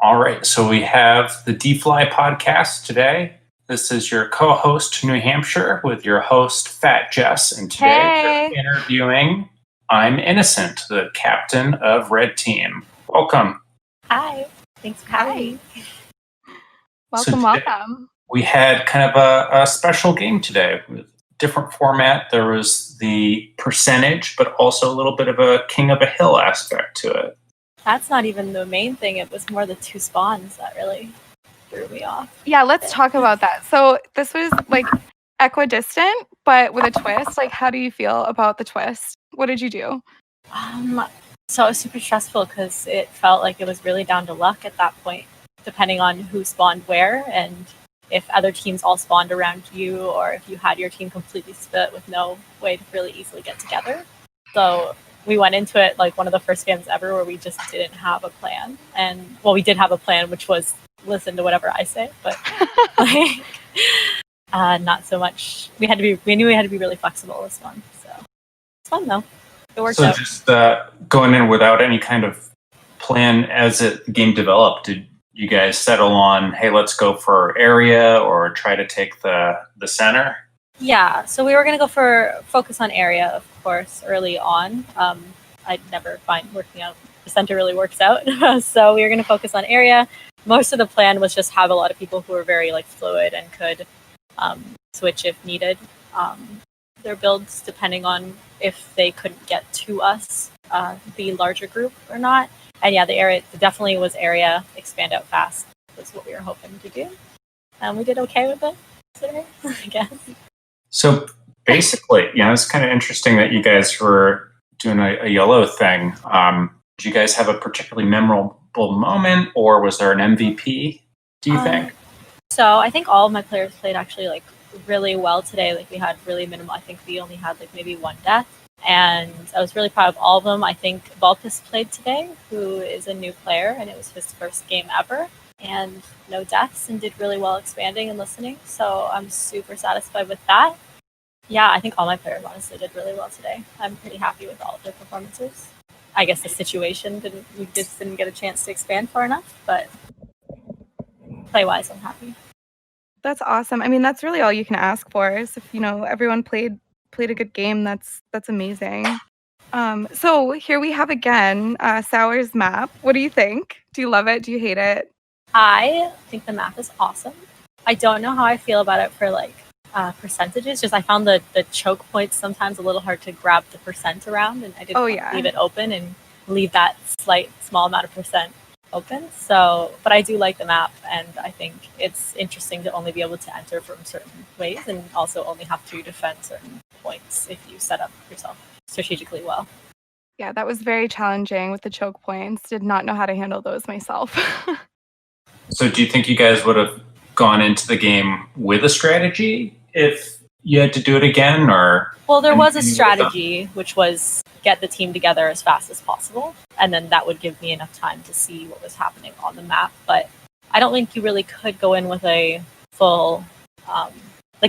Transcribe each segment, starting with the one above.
All right, so we have the D-Fly podcast today. This is your co-host, New Hampshire, with your host, Fat Jess. And today we're interviewing I'm Innocent, the captain of Red Team. Welcome. Hi. Thanks for having me. Welcome. We had kind of a special game today with different format. There was the percentage, but also a little bit of a king of a hill aspect to it. That's not even the main thing. It was more the two spawns that really threw me off. Yeah, let's talk about that. So this was like equidistant, but with a twist. Like, how do you feel about the twist? What did you do? So it was super stressful because it felt like it was really down to luck at that point, depending on who spawned where and if other teams all spawned around you or if you had your team completely split with no way to really easily get together. So we went into it like one of the first games ever where we just didn't have a plan. And well, we did have a plan, which was listen to whatever I say, but like not so much. We knew we had to be really flexible this one. So it's fun though. It worked out. So just going in without any kind of plan as the game developed, did you guys settle on, hey, let's go for area or try to take the center? Yeah, so we were going to go for focus on area, of course, early on. I'd never find working out. The center really works out. So we were going to focus on area. Most of the plan was just have a lot of people who were very like fluid and could switch if needed. Their builds depending on if they couldn't get to us, the larger group or not. And yeah, the area definitely was area, expand out fast was what we were hoping to do. And we did okay with it today, I guess. So basically, it's kind of interesting that you guys were doing a yellow thing. Did you guys have a particularly memorable moment, or was there an MVP, do you think? So I think all of my players played actually like really well today. Like we had really minimal. I think we only had like maybe one death. And I was really proud of all of them. I think Vulpus played today, who is a new player, and it was his first game ever. And no deaths, and did really well expanding and listening. So I'm super satisfied with that. Yeah, I think all my players honestly did really well today. I'm pretty happy with all of their performances. I guess the situation we just didn't get a chance to expand far enough, but play-wise, I'm happy. That's awesome. I mean, that's really all you can ask for is if, everyone played a good game. That's amazing. So here we have again, Sour's map. What do you think? Do you love it? Do you hate it? I think the map is awesome. I don't know how I feel about it for like percentages. Just I found the choke points sometimes a little hard to grab the percent around, and I didn't leave it open and leave that small amount of percent open. So, but I do like the map, and I think it's interesting to only be able to enter from certain ways and also only have to defend certain points if you set up yourself strategically well. Yeah, that was very challenging with the choke points. Did not know how to handle those myself. So do you think you guys would have gone into the game with a strategy if you had to do it again? Or well, there was a strategy, which was get the team together as fast as possible, and then that would give me enough time to see what was happening on the map. But I don't think you really could go in with a full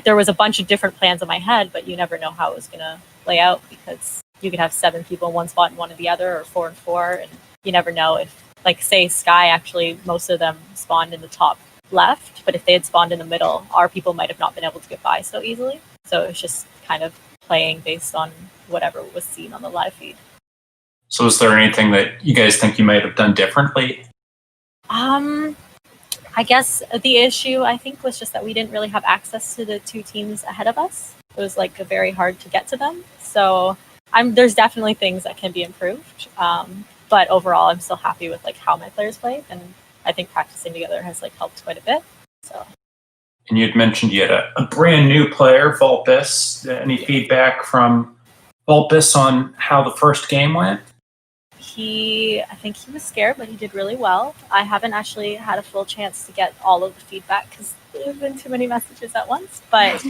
there was a bunch of different plans in my head, but you never know how it was going to play out because you could have 7 people in one spot and 1 in the other, or 4 and 4, and you never know if, like, say Sky, actually most of them spawned in the top left, but if they had spawned in the middle, our people might have not been able to get by so easily. So it was just kind of playing based on whatever was seen on the live feed. So is there anything that you guys think you might have done differently? I guess the issue, I think, was just that we didn't really have access to the 2 teams ahead of us. It was like very hard to get to them. So there's definitely things that can be improved. But overall, I'm still happy with like how my players played, and I think practicing together has like helped quite a bit. So. And you had mentioned you had a brand new player, Vulpus. Any feedback from Vulpus on how the first game went? I think he was scared, but he did really well. I haven't actually had a full chance to get all of the feedback because there's been too many messages at once. But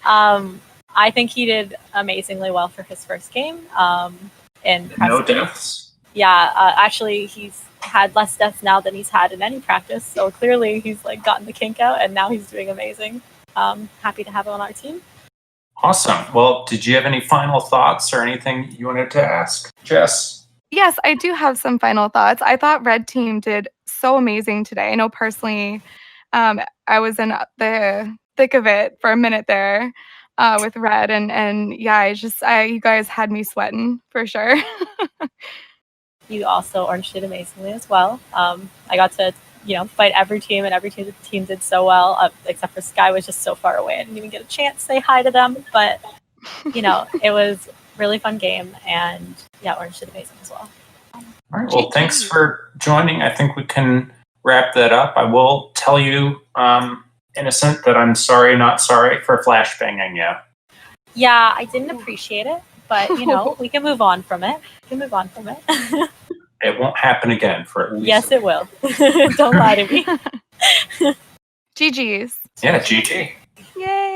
I think he did amazingly well for his first game. And no deaths. Yeah, actually, he's had less deaths now than he's had in any practice. So clearly, he's like gotten the kink out, and now he's doing amazing. Happy to have him on our team. Awesome. Well, did you have any final thoughts or anything you wanted to ask, Jess? Yes, I do have some final thoughts. I thought Red Team did so amazing today. I know personally, I was in the thick of it for a minute there with Red, and yeah, you guys had me sweating for sure. You also orange did amazingly as well. I got to fight every team, and every team did so well, except for Sky was just so far away. I didn't even get a chance to say hi to them, but it was a really fun game, and yeah, orange did amazing as well. All right. Well, thanks for joining. I think we can wrap that up. I will tell you, Innocent, that I'm sorry, not sorry for flashbanging you. Yeah, I didn't appreciate it, but we can move on from it. It won't happen again for at least. Yes, it will. Don't lie to me. GG's. Yeah, GG. Yay.